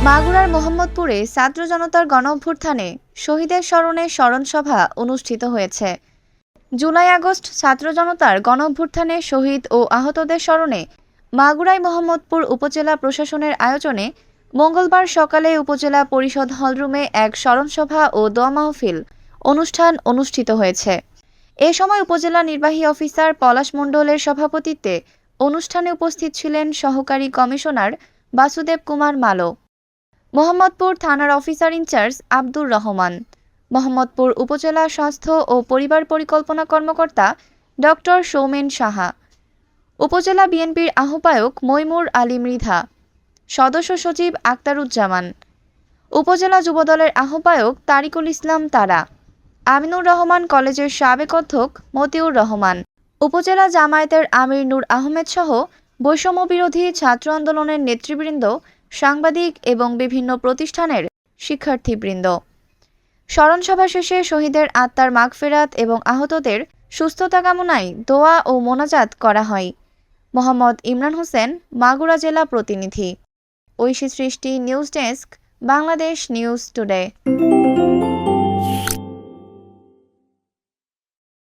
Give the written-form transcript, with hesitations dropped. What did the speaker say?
মাগুরার মোহাম্মদপুরে ছাত্র জনতার গণঅভ্যুত্থানে শহীদের স্মরণে স্মরণসভা অনুষ্ঠিত হয়েছে। জুলাই-আগস্ট ছাত্র জনতার গণঅভ্যুত্থানে শহীদ ও আহতদের স্মরণে মাগুরায় মোহাম্মদপুর উপজেলা প্রশাসনের আয়োজনে মঙ্গলবার সকালে উপজেলা পরিষদ হলরুমে এক স্মরণসভা ও দোয়া মাহফিল অনুষ্ঠান অনুষ্ঠিত হয়েছে। এ সময় উপজেলা নির্বাহী অফিসার পলাশ মণ্ডলের সভাপতিত্বে অনুষ্ঠানে উপস্থিত ছিলেন সহকারী কমিশনার বাসুদেব কুমার মালো, মোহাম্মদপুর থানার অফিসার ইনচার্জ আব্দুর রহমান, মোহাম্মদপুর উপজেলা স্বাস্থ্য ও পরিবার পরিকল্পনা কর্মকর্তা ডক্টর সৌমেন সাহা, উপজেলা বিএনপির আহ্বায়ক মইমুর আলী মৃধা, সদস্য সচিব আক্তারুজ্জামান, উপজেলা যুবদলের আহ্বায়ক তারিকুল ইসলাম তারা, আমিনুর রহমান কলেজের সাবেক অধ্যক্ষ মতিউর রহমান, উপজেলা জামায়াতের আমির নূর আহমেদ সহ বৈষম্যবিরোধী ছাত্র আন্দোলনের নেতৃবৃন্দ, সাংবাদিক এবং বিভিন্ন প্রতিষ্ঠানের শিক্ষার্থীবৃন্দ। স্মরণসভা শেষে শহীদের আত্মার মাগফিরাত এবং আহতদের সুস্থতা কামনায় দোয়া ও মোনাজাত করা হয়। মোহাম্মদ ইমরান হোসেন, মাগুরা জেলা প্রতিনিধি। ঐশী সৃষ্টি, news desk, Bangladesh news today.